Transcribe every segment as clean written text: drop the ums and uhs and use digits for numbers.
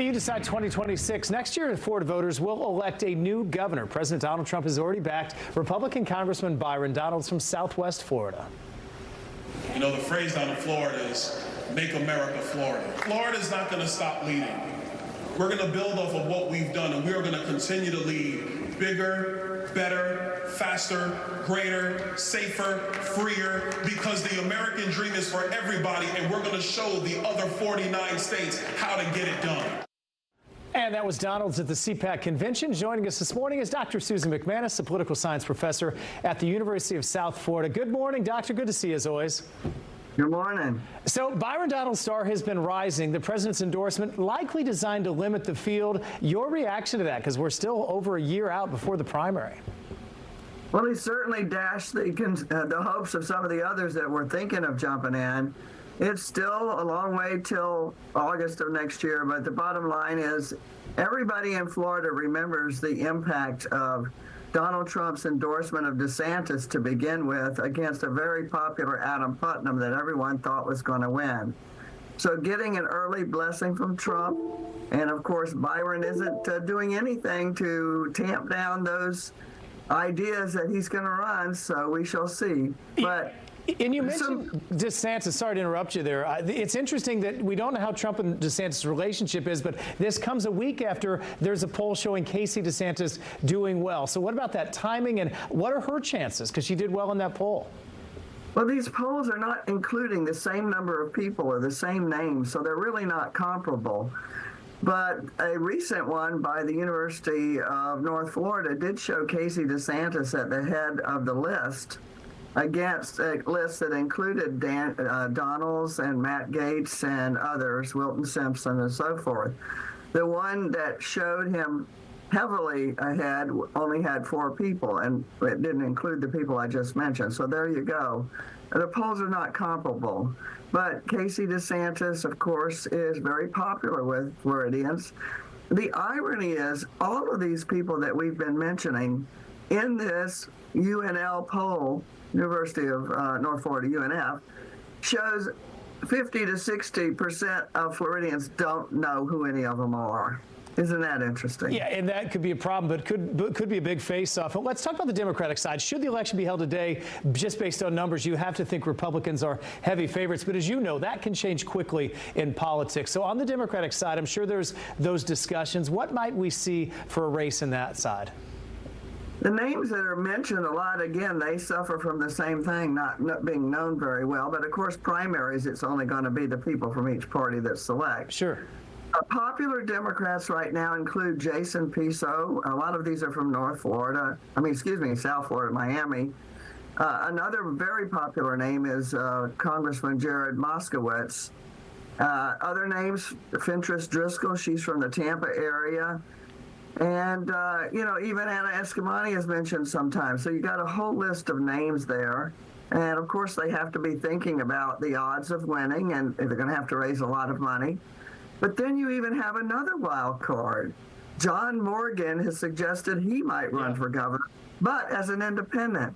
you decide 2026. Next year, Florida voters will elect a new governor. President Donald Trump has already backed Republican Congressman Byron Donalds from Southwest Florida. You know, the phrase down in Florida is, make America Florida. Florida is not going to stop leading. We're going to build off of what we've done, and we are going to continue to lead bigger, better, faster, greater, safer, freer, because the American dream is for everybody, and we're going to show the other 49 states how to get it done. And that was Donalds at the CPAC convention. Joining us this morning is Dr. Susan MacManus, a political science professor at the University of South Florida. Good morning, Doctor. Good to see you as always. Good morning. So Byron Donalds' star has been rising. The president's endorsement likely designed to limit the field. Your reaction to that, because we're still over a year out before the primary. Well, he certainly dashed the hopes of some of the others that were thinking of jumping in. It's still a long way till August of next year, but the bottom line is everybody in Florida remembers the impact of Donald Trump's endorsement of DeSantis to begin with against a very popular Adam Putnam that everyone thought was going to win. So getting an early blessing from Trump, and of course Byron isn't doing anything to tamp down those ideas that he's going to run, so we shall see. But and you mentioned DeSantis. Sorry to interrupt you there. It's interesting that we don't know how Trump and DeSantis' relationship is, but this comes a week after there's a poll showing Casey DeSantis doing well. So what about that timing, and what are her chances? Because she did well in that poll. Well, these polls are not including the same number of people or the same names, so they're really not comparable. But a recent one by the University of North Florida did show Casey DeSantis at the head of the list against a list that included Donalds and Matt Gaetz and others, Wilton Simpson and so forth. The one that showed him heavily ahead only had 4 people, and it didn't include the people I just mentioned. So there you go. The polls are not comparable. But Casey DeSantis, of course, is very popular with Floridians. The irony is all of these people that we've been mentioning in this UNL poll, University of North Florida, UNF, shows 50 to 60% of Floridians don't know who any of them are. Isn't that interesting? Yeah, and that could be a problem, but could be a big face-off. Let's talk about the Democratic side. Should the election be held today, just based on numbers, you have to think Republicans are heavy favorites. But as you know, that can change quickly in politics. So on the Democratic side, I'm sure there's those discussions. What might we see for a race in that side? The names that are mentioned a lot, again, they suffer from the same thing, not being known very well. But, of course, primaries, it's only going to be the people from each party that select. Sure. Popular Democrats right now include Jason Piso. A lot of these are from North Florida. South Florida, Miami. Another very popular name is Congressman Jared Moskowitz. Other names, Fentress Driscoll, she's from the Tampa area. And, even Anna Escamani is mentioned sometimes. So you got a whole list of names there. And, of course, they have to be thinking about the odds of winning, and they're going to have to raise a lot of money. But then you even have another wild card. John Morgan has suggested he might run for governor, but as an independent.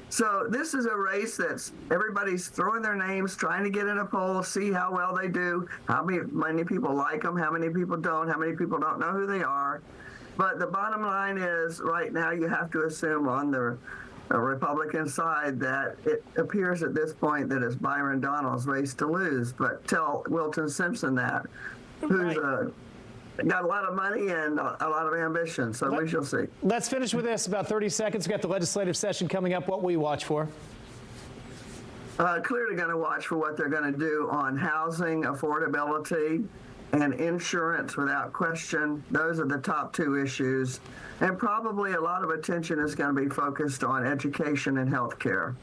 So this is a race that's everybody's throwing their names, trying to get in a poll, see how well they do, how many people like them, how many people don't, how many people don't know who they are. But the bottom line is right now you have to assume on the Republican side that it appears at this point that it's Byron Donalds' race to lose. But tell Wilton Simpson that, who's got a lot of money and a lot of ambition. So we shall see. Let's finish with this. About 30 seconds. We've got the legislative session coming up. What will you watch for? Clearly going to watch for what they're going to do on housing affordability and insurance, without question. Those are the top 2 issues. And probably a lot of attention is going to be focused on education and health care.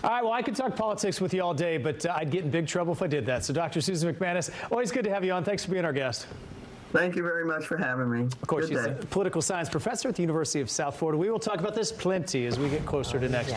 All right, well, I could talk politics with you all day, but I'd get in big trouble if I did that. So, Dr. Susan MacManus, always good to have you on. Thanks for being our guest. Thank you very much for having me. Of course, she's a political science professor at the University of South Florida. We will talk about this plenty as we get closer to next year.